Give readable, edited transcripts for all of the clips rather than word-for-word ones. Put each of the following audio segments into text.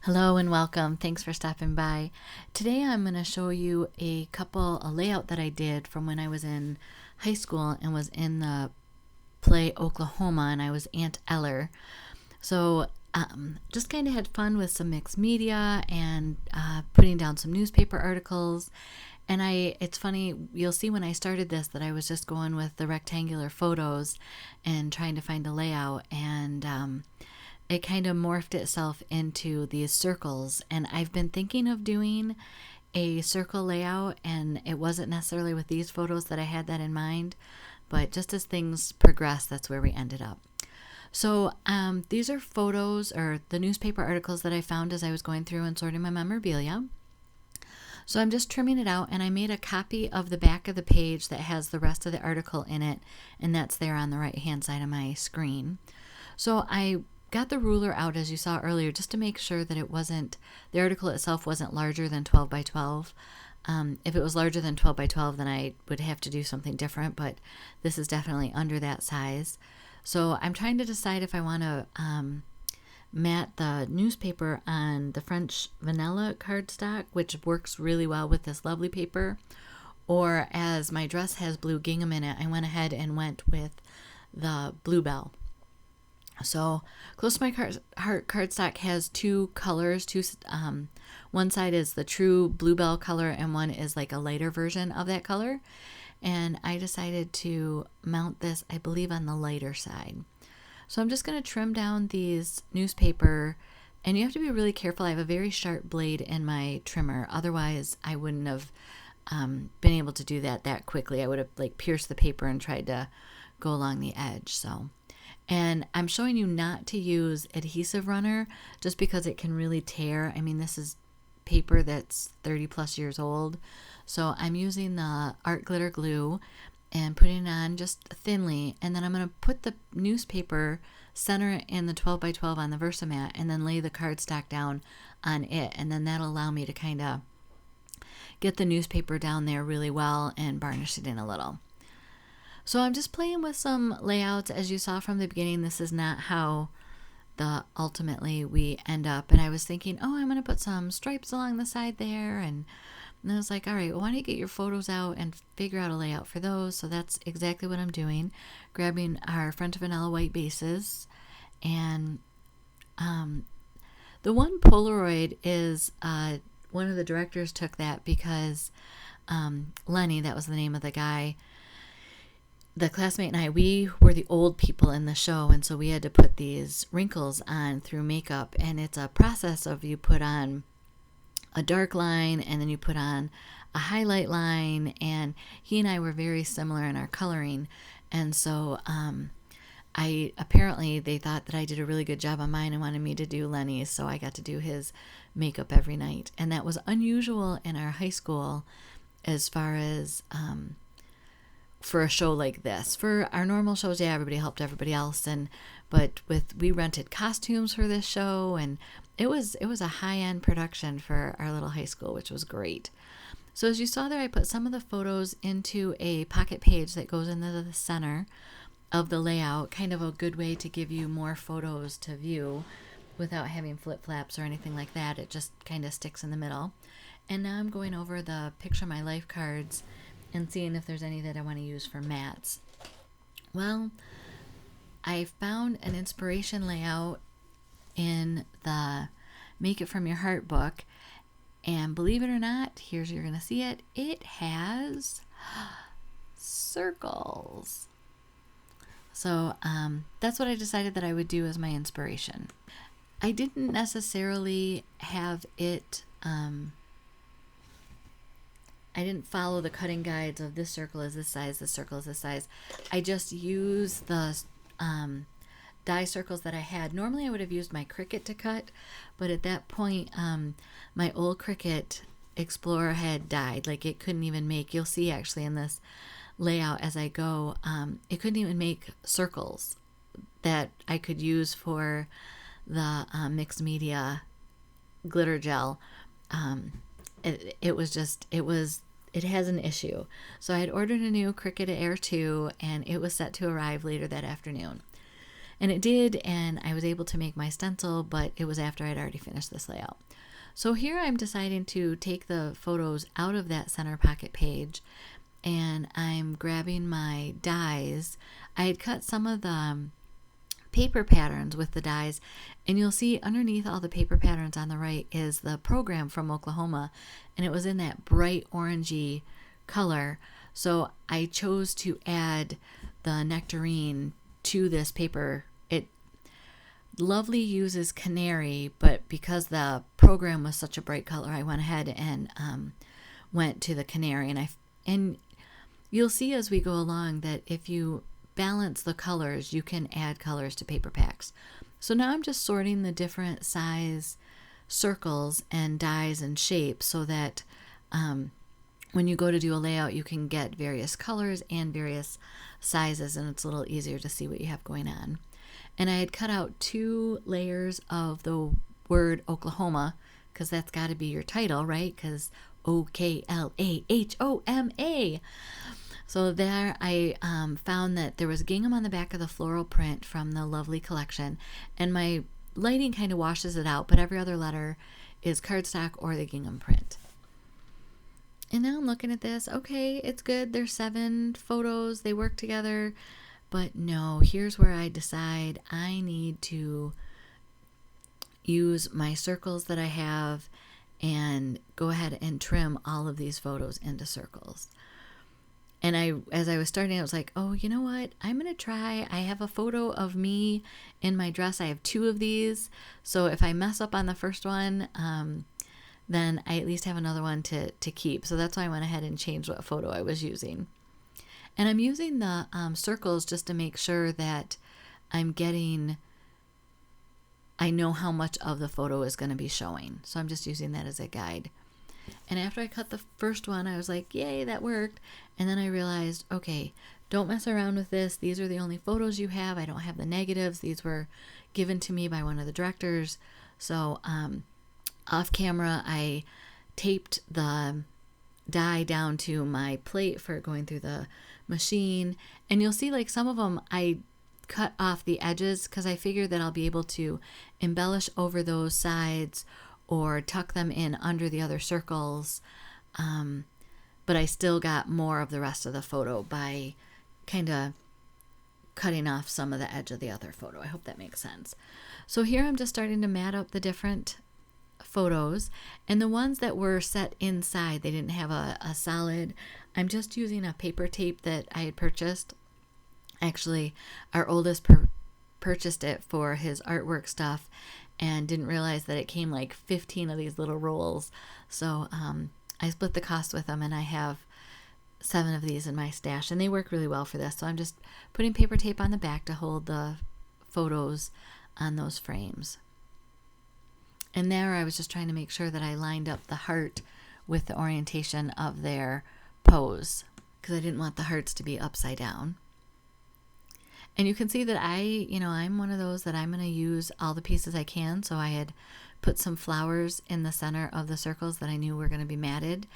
Hello and welcome. Thanks for stopping by. Today I'm going to show you a layout that I did from when I was in high school and was in the play Oklahoma, and I was Aunt Eller. So just kind of had fun with some mixed media and putting down some newspaper articles. And it's funny, you'll see when I started this that I was just going with the rectangular photos and trying to find a layout, and it kind of morphed itself into these circles. And I've been thinking of doing a circle layout, and it wasn't necessarily with these photos that I had that in mind, but just as things progressed, that's where we ended up. So these are photos or the newspaper articles that I found as I was going through and sorting my memorabilia. So I'm just trimming it out, and I made a copy of the back of the page that has the rest of the article in it, and that's there on the right hand side of my screen. So I got the ruler out, as you saw earlier, just to make sure that the article itself wasn't larger than 12 by 12. If it was larger than 12 by 12, then I would have to do something different, but this is definitely under that size. So I'm trying to decide if I want to mat the newspaper on the French vanilla cardstock, which works really well with this lovely paper, or as my dress has blue gingham in it, I went ahead and went with the Bluebell. So Close to My Heart cardstock has two colors. One side is the true Bluebell color, and one is like a lighter version of that color. And I decided to mount this, I believe, on the lighter side. So I'm just going to trim down these newspaper, and you have to be really careful. I have a very sharp blade in my trimmer. Otherwise, I wouldn't have been able to do that quickly. I would have pierced the paper and tried to go along the edge. And I'm showing you not to use adhesive runner just because it can really tear. I mean, this is paper that's 30 plus years old. So I'm using the art glitter glue and putting it on just thinly. And then I'm going to put the newspaper center in the 12 by 12 on the Versamat, and then lay the cardstock down on it. And then that'll allow me to kind of get the newspaper down there really well and varnish it in a little. So I'm just playing with some layouts. As you saw from the beginning, this is not how ultimately we end up. And I was thinking, oh, I'm going to put some stripes along the side there. And I was like, all right, well, why don't you get your photos out and figure out a layout for those? So that's exactly what I'm doing. Grabbing our French vanilla white bases. And the one Polaroid is, one of the directors took that because Lenny, that was the name of the guy, the classmate and I, we were the old people in the show, and so we had to put these wrinkles on through makeup, and it's a process of you put on a dark line and then you put on a highlight line, and he and I were very similar in our coloring, and so apparently they thought that I did a really good job on mine and wanted me to do Lenny's, so I got to do his makeup every night, and that was unusual in our high school as far as for a show like this. For our normal shows, yeah, everybody helped everybody else, but we rented costumes for this show, and it was a high-end production for our little high school, which was great. So as you saw there, I put some of the photos into a pocket page that goes into the center of the layout, kind of a good way to give you more photos to view without having flip-flaps or anything like that. It just kind of sticks in the middle. And now I'm going over the Picture My Life cards and seeing if there's any that I want to use for mats. Well, I found an inspiration layout in the Make It From Your Heart book, and believe it or not, you're going to see it, it has circles. So that's what I decided that I would do as my inspiration. I didn't necessarily have it I didn't follow the cutting guides of this circle is this size, this circle is this size. I just used the die circles that I had. Normally I would have used my Cricut to cut, but at that point my old Cricut Explorer had died. It couldn't even make, you'll see actually in this layout as I go, it couldn't even make circles that I could use for the mixed media glitter gel. It has an issue. So I had ordered a new Cricut Air 2, and it was set to arrive later that afternoon. And it did, and I was able to make my stencil, but it was after I'd already finished this layout. So here I'm deciding to take the photos out of that center pocket page, and I'm grabbing my dies. I had cut some of the paper patterns with the dies, and you'll see underneath all the paper patterns on the right is the program from Oklahoma, and it was in that bright orangey color. So I chose to add the nectarine to this paper. It Lovely uses canary, but because the program was such a bright color, I went ahead and went to the canary. And you'll see as we go along that if you balance the colors, you can add colors to paper packs. So now I'm just sorting the different size circles and dies and shapes so that when you go to do a layout, you can get various colors and various sizes, and it's a little easier to see what you have going on. And I had cut out 2 layers of the word Oklahoma, because that's got to be your title, right? Because Oklahoma. So there I found that there was gingham on the back of the floral print from the Lovely collection, and my lighting kind of washes it out, but every other letter is cardstock or the gingham print. And now I'm looking at this. Okay, it's good. There's 7 photos. They work together. But no, here's where I decide I need to use my circles that I have and go ahead and trim all of these photos into circles. And as I was starting, I was like, oh, you know what? I'm going to try. I have a photo of me in my dress. I have 2 of these. So if I mess up on the first one, then I at least have another one to keep. So that's why I went ahead and changed what photo I was using. And I'm using the circles just to make sure that I know how much of the photo is going to be showing. So I'm just using that as a guide. And after I cut the first one, I was like, yay, that worked. And then I realized, okay, don't mess around with this. These are the only photos you have. I don't have the negatives. These were given to me by one of the directors. So off camera, I taped the die down to my plate for going through the machine. And you'll see like some of them I cut off the edges because I figured that I'll be able to embellish over those sides or tuck them in under the other circles. But I still got more of the rest of the photo by kind of cutting off some of the edge of the other photo. I hope that makes sense. So here I'm just starting to mat up the different photos, and the ones that were set inside, they didn't have a solid. I'm just using a paper tape that I had purchased. Actually, our oldest purchased it for his artwork stuff and didn't realize that it came like 15 of these little rolls. So I split the cost with them, and I have 7 of these in my stash, and they work really well for this. So I'm just putting paper tape on the back to hold the photos on those frames. And there I was just trying to make sure that I lined up the heart with the orientation of their pose, because I didn't want the hearts to be upside down. And you can see that I'm one of those that I'm going to use all the pieces I can. So I had put some flowers in the center of the circles that I knew were going to be matted.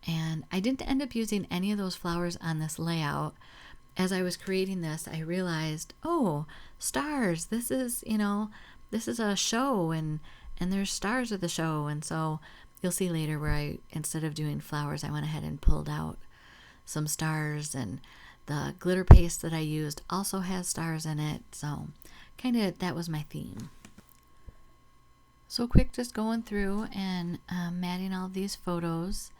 And I didn't end up using any of those flowers on this layout. As I was creating this, I realized, oh, stars. This is a show, and there's stars of the show. And so you'll see later where instead of doing flowers, I went ahead and pulled out some stars, and the glitter paste that I used also has stars in it. So kind of that was my theme. So quick, just going through and matting all of these photos.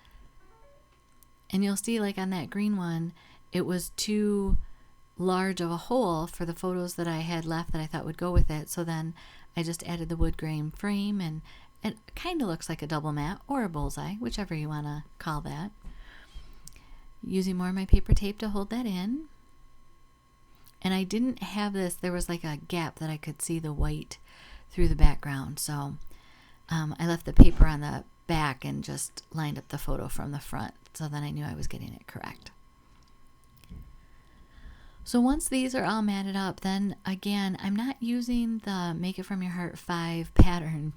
And you'll see like on that green one, it was too large of a hole for the photos that I had left that I thought would go with it. So then I just added the wood grain frame, and it kind of looks like a double mat or a bullseye, whichever you want to call that. Using more of my paper tape to hold that in. And I didn't have this, there was like a gap that I could see the white through the background. So I left the paper on the back and just lined up the photo from the front. So then I knew I was getting it correct. So once these are all matted up, then again, I'm not using the Make It From Your Heart 5 pattern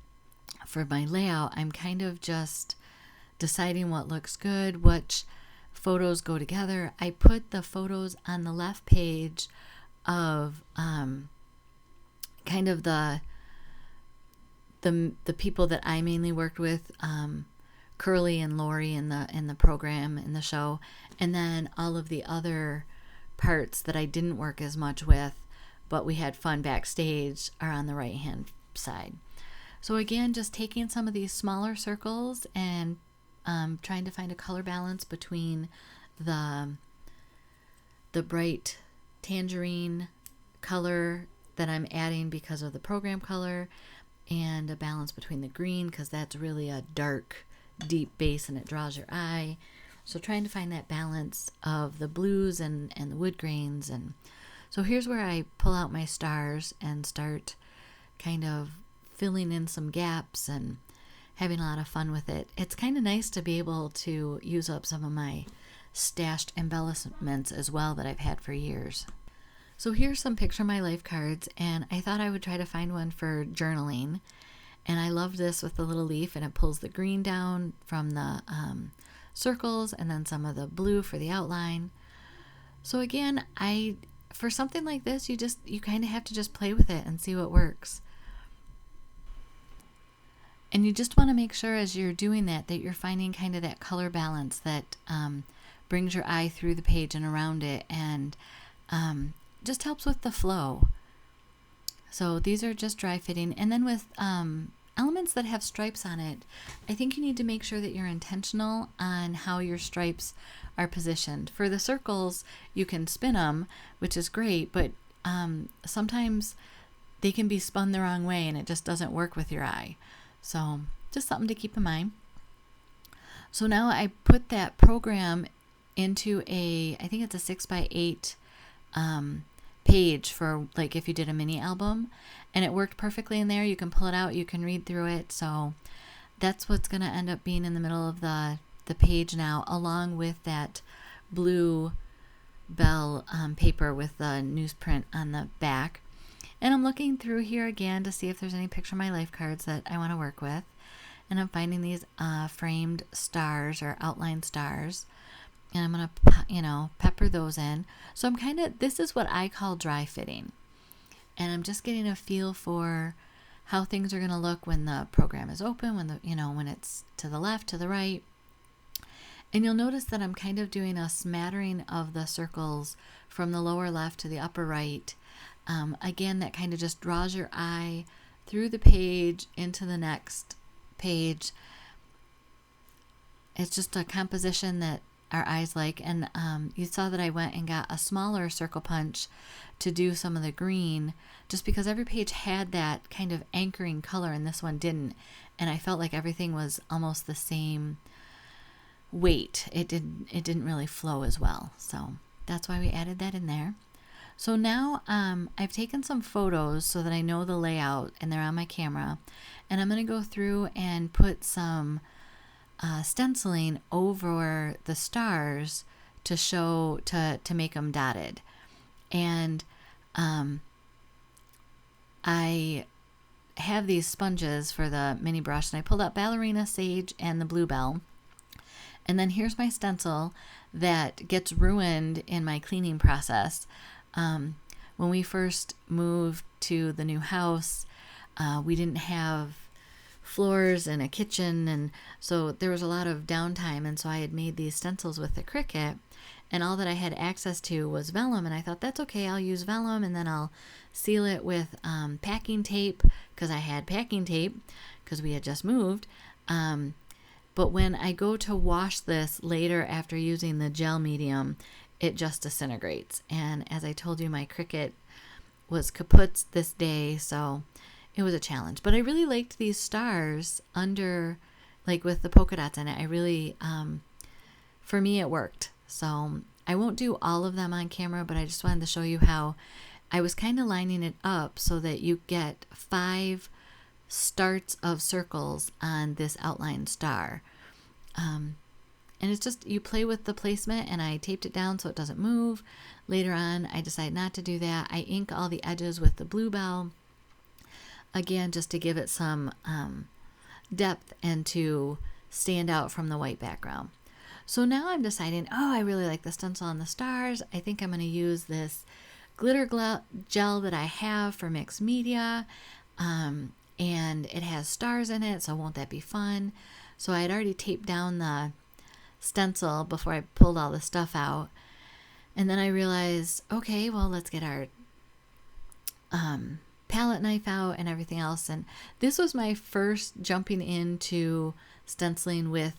for my layout. I'm kind of just deciding what looks good, which photos go together. I put the photos on the left page of kind of the people that I mainly worked with, Curly and Lori in the program, in the show, and then all of the other parts that I didn't work as much with, but we had fun backstage, are on the right hand side. So again, just taking some of these smaller circles and trying to find a color balance between the bright tangerine color that I'm adding because of the program color, and a balance between the green, because that's really a dark, deep base and it draws your eye. So trying to find that balance of the blues and the wood grains. And so here's where I pull out my stars and start kind of filling in some gaps and having a lot of fun with it. It's kind of nice to be able to use up some of my stashed embellishments as well that I've had for years. So here's some Picture My Life cards, and I thought I would try to find one for journaling. And I love this with the little leaf, and it pulls the green down from the circles and then some of the blue for the outline. So again, for something like this, you kind of have to just play with it and see what works. And you just want to make sure as you're doing that you're finding kind of that color balance that brings your eye through the page and around it, and just helps with the flow. So these are just dry fitting. And then with elements that have stripes on it, I think you need to make sure that you're intentional on how your stripes are positioned. For the circles, you can spin them, which is great, but sometimes they can be spun the wrong way and it just doesn't work with your eye. So just something to keep in mind. So now I put that program into I think it's a 6x8 page for like if you did a mini album, and it worked perfectly in there. You can pull it out, you can read through it. So that's what's going to end up being in the middle of the page now, along with that blue bell paper with the newsprint on the back. And I'm looking through here again to see if there's any Picture My Life cards that I want to work with, and I'm finding these framed stars or outline stars. And I'm going to, pepper those in. So this is what I call dry fitting. And I'm just getting a feel for how things are going to look when the program is open, when it's to the left, to the right. And you'll notice that I'm kind of doing a smattering of the circles from the lower left to the upper right. Again, that kind of just draws your eye through the page into the next page. It's just a composition that our eyes like. And you saw that I went and got a smaller circle punch to do some of the green, just because every page had that kind of anchoring color and this one didn't, and I felt like everything was almost the same weight. It didn't really flow as well, so that's why we added that in there. So now I've taken some photos so that I know the layout, and they're on my camera, and I'm going to go through and put some stenciling over the stars to show to make them dotted. And I have these sponges for the mini brush, and I pulled out ballerina, sage, and the bluebell. And then here's my stencil that gets ruined in my cleaning process. When we first moved to the new house, we didn't have floors and a kitchen, and so there was a lot of downtime, and so I had made these stencils with the Cricut, and all that I had access to was vellum, and I thought, that's okay, I'll use vellum, and then I'll seal it with packing tape, because I had packing tape because we had just moved. But when I go to wash this later after using the gel medium, it just disintegrates. And as I told you, my Cricut was kaput this day, so it was a challenge. But I really liked these stars under, like with the polka dots in it. I really, for me, it worked. So I won't do all of them on camera, but I just wanted to show you how I was kind of lining it up so that you get 5 starts of circles on this outline star. And it's just, you play with the placement, and I taped it down so it doesn't move. Later on, I decided not to do that. I ink all the edges with the bluebell, again, just to give it some depth and to stand out from the white background. So now I'm deciding, I really like the stencil on the stars. I think I'm going to use this glitter gel that I have for mixed media, and it has stars in it, so won't that be fun? So I had already taped down the stencil before I pulled all the stuff out, and then I realized, okay, well, let's get our palette knife out and everything else. And this was my first jumping into stenciling with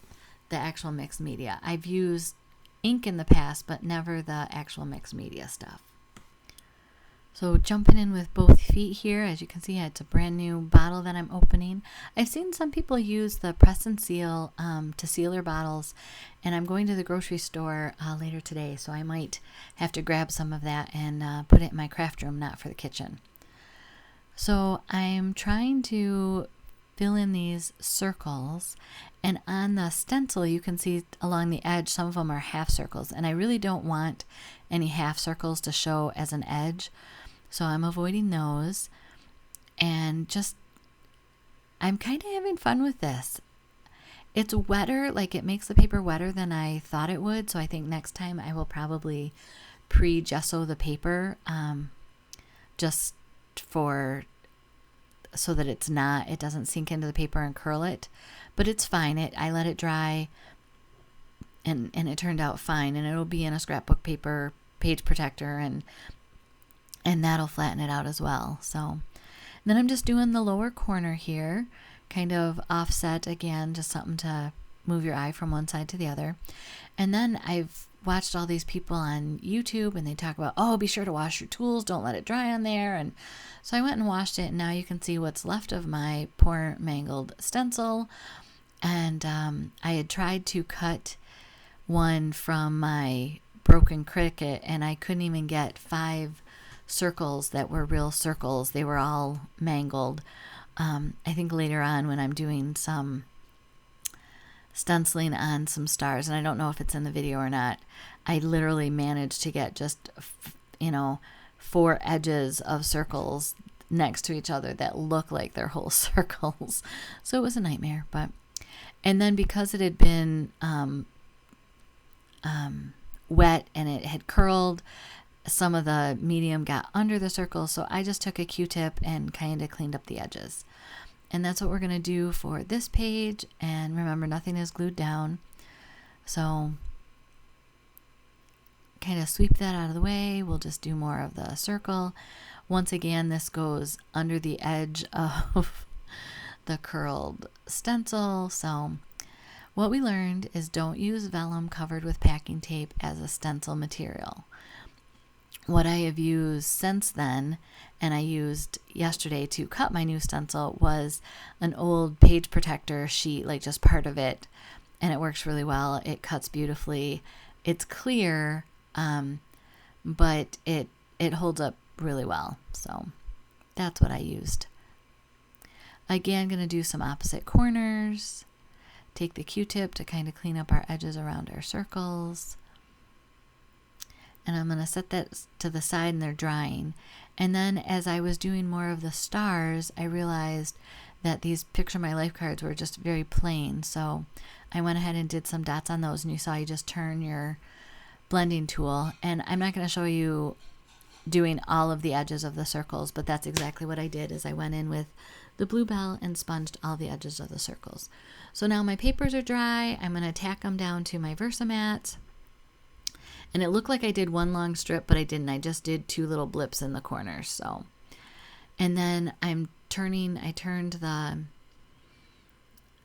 the actual mixed media. I've used ink in the past, but never the actual mixed media stuff. So jumping in with both feet here, as you can see, it's a brand new bottle that I'm opening. I've seen some people use the press and seal to seal their bottles, and I'm going to the grocery store later today, so I might have to grab some of that and put it in my craft room, not for the kitchen. So I'm trying to fill in these circles, and on the stencil you can see along the edge some of them are half circles, and I really don't want any half circles to show as an edge, so I'm avoiding those. And just, I'm kind of having fun with this. It's wetter, like it makes the paper wetter than I thought it would, so I think next time I will probably pre-gesso the paper, just so that it doesn't sink into the paper and curl it. But it's fine. I let it dry, and it turned out fine, and it'll be in a scrapbook paper page protector, and that'll flatten it out as well. So then I'm just doing the lower corner here, kind of offset again, just something to move your eye from one side to the other. And then I've watched all these people on YouTube, and they talk about, oh, be sure to wash your tools, don't let it dry on there. And so I went and washed it, and now you can see what's left of my poor mangled stencil. And I had tried to cut one from my broken Cricut, and I couldn't even get 5 circles that were real circles. They were all mangled. I think later on when I'm doing some stenciling on some stars, and I don't know if it's in the video or not, I literally managed to get just 4 edges of circles next to each other that look like they're whole circles. So it was a nightmare. And then because it had been wet and it had curled, some of the medium got under the circles, so I just took a Q-tip and kind of cleaned up the edges. And that's what we're going to do for this page. And remember, nothing is glued down. So kind of sweep that out of the way. We'll just do more of the circle. Once again, this goes under the edge of the curled stencil. So what we learned is don't use vellum covered with packing tape as a stencil material. What I have used since then, and I used yesterday to cut my new stencil, was an old page protector sheet, like just part of it, and it works really well. It cuts beautifully. It's clear, but it holds up really well. So that's what I used. Again, going to do some opposite corners. Take the Q-tip to kind of clean up our edges around our circles. And I'm going to set that to the side, and they're drying. And then as I was doing more of the stars, I realized that these Picture My Life cards were just very plain. So I went ahead and did some dots on those, and you saw you just turn your blending tool. And I'm not going to show you doing all of the edges of the circles, but that's exactly what I did. Is I went in with the Bluebell and sponged all the edges of the circles. So now my papers are dry. I'm going to tack them down to my Versamats. And it looked like I did one long strip, but I didn't. I just did 2 little blips in the corners. So, and then I turned the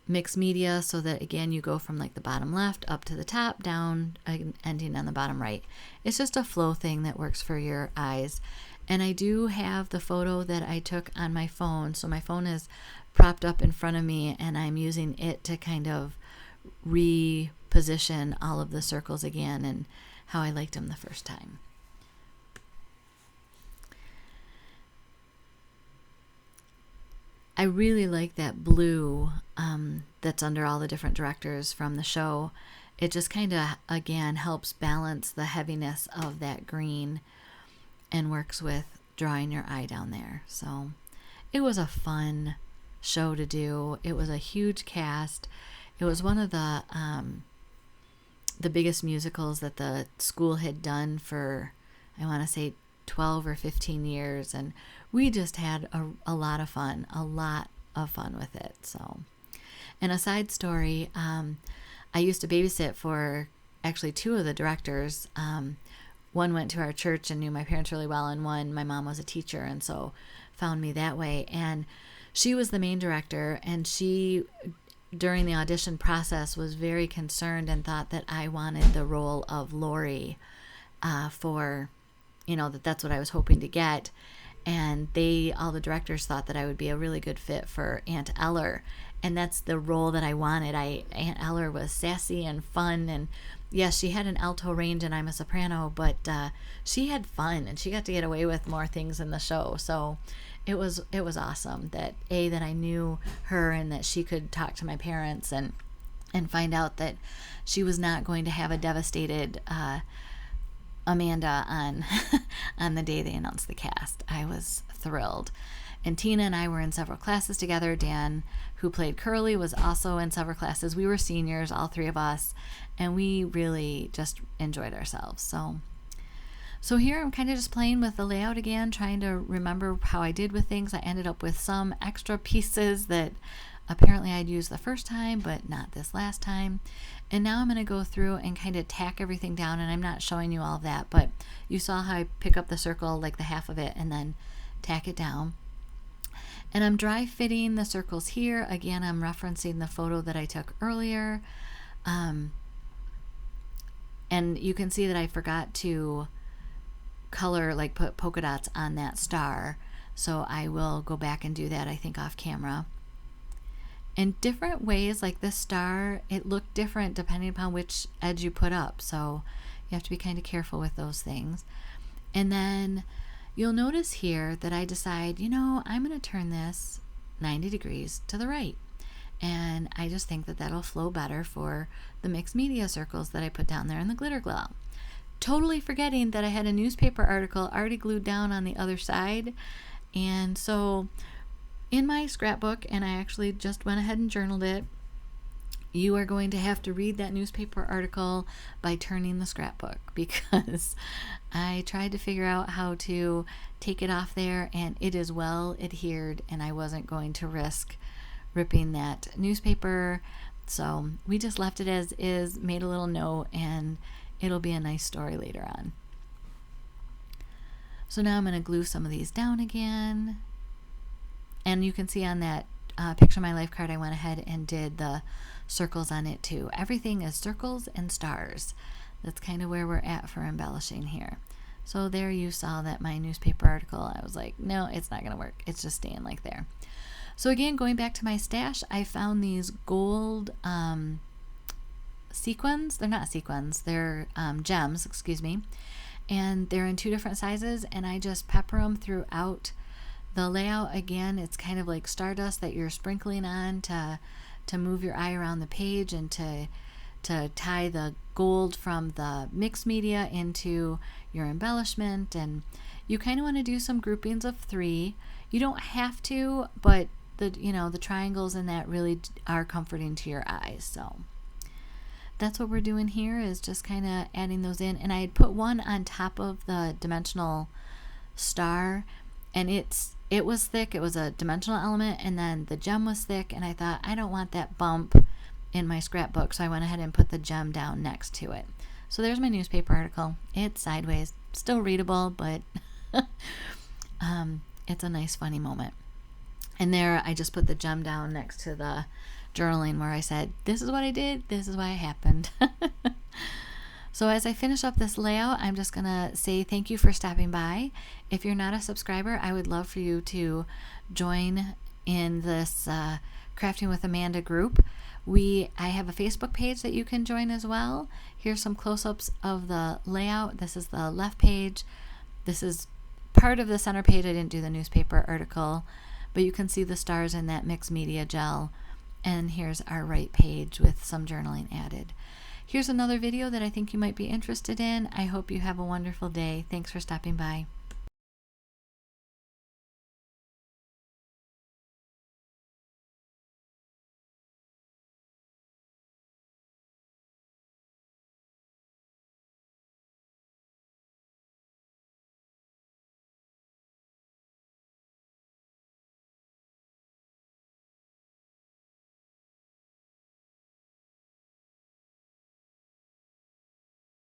mixed media so that, again, you go from like the bottom left up to the top, down, ending on the bottom right. It's just a flow thing that works for your eyes. And I do have the photo that I took on my phone. So my phone is propped up in front of me, and I'm using it to kind of reposition all of the circles again and how I liked them the first time. I really like that blue that's under all the different directors from the show. It just kind of, again, helps balance the heaviness of that green and works with drawing your eye down there. So it was a fun show to do. It was a huge cast. It was one of the biggest musicals that the school had done for, I want to say, 12 or 15 years, and we just had a lot of fun, with it. So, and a side story, I used to babysit for actually two of the directors. One went to our church and knew my parents really well, and one, my mom was a teacher, and so found me that way. And she was the main director, and she, during the audition process, was very concerned and thought that I wanted the role of Lori, for, that's what I was hoping to get. And all the directors thought that I would be a really good fit for Aunt Eller. And that's the role that I wanted. Aunt Eller was sassy and fun, and yes, she had an alto range and I'm a soprano, but she had fun and she got to get away with more things in the show. So it was awesome that I knew her and that she could talk to my parents and find out that she was not going to have a devastated Amanda on on the day they announced the cast. I was thrilled. And Tina and I were in several classes together. Dan, who played Curly, was also in several classes. We were seniors, all three of us, and we really just enjoyed ourselves. So here I'm kind of just playing with the layout again, trying to remember how I did with things. I ended up with some extra pieces that apparently I'd used the first time, but not this last time. And now I'm going to go through and kind of tack everything down, and I'm not showing you all of that, but you saw how I pick up the circle, like the half of it, and then tack it down. And I'm dry fitting the circles here. Again, I'm referencing the photo that I took earlier. And you can see that I forgot to color, like put polka dots on that star. So I will go back and do that, I think, off camera. In different ways, like this star, it looked different depending upon which edge you put up. So you have to be kind of careful with those things. And then you'll notice here that I decide, I'm going to turn this 90 degrees to the right. And I just think that that'll flow better for the mixed media circles that I put down there in the glitter glue. Totally forgetting that I had a newspaper article already glued down on the other side. And so in my scrapbook, and I actually just went ahead and journaled it, you are going to have to read that newspaper article by turning the scrapbook, because I tried to figure out how to take it off there, and it is well adhered, and I wasn't going to risk ripping that newspaper. So we just left it as is, made a little note, and it'll be a nice story later on. So now I'm going to glue some of these down again. And you can see on that picture of my life card, I went ahead and did the circles on it too. Everything is circles and stars. That's kind of where we're at for embellishing here. So there you saw that my newspaper article, I was like, no, it's not going to work. It's just staying like there. So again, going back to my stash, I found these gold sequins. They're not sequins, they're gems, excuse me. And they're in two different sizes, and I just pepper them throughout the layout. Again, it's kind of like stardust that you're sprinkling on to move your eye around the page and to tie the gold from the mixed media into your embellishment. And you kind of want to do some groupings of 3. You don't have to, but the triangles in that really are comforting to your eyes. So that's what we're doing here, is just kind of adding those in. And I had put one on top of the dimensional star, and it was thick. It was a dimensional element, and then the gem was thick, and I thought, I don't want that bump in my scrapbook, so I went ahead and put the gem down next to it. So there's my newspaper article. It's sideways, still readable, but it's a nice funny moment. And there I just put the gem down next to the journaling where I said, this is what I did, this is why it happened. So as I finish up this layout, I'm just going to say thank you for stopping by. If you're not a subscriber, I would love for you to join in this Crafting with Amanda group. I have a Facebook page that you can join as well. Here's some close-ups of the layout. This is the left page. This is part of the center page. I didn't do the newspaper article, but you can see the stars in that mixed media gel. And here's our right page with some journaling added. Here's another video that I think you might be interested in. I hope you have a wonderful day. Thanks for stopping by.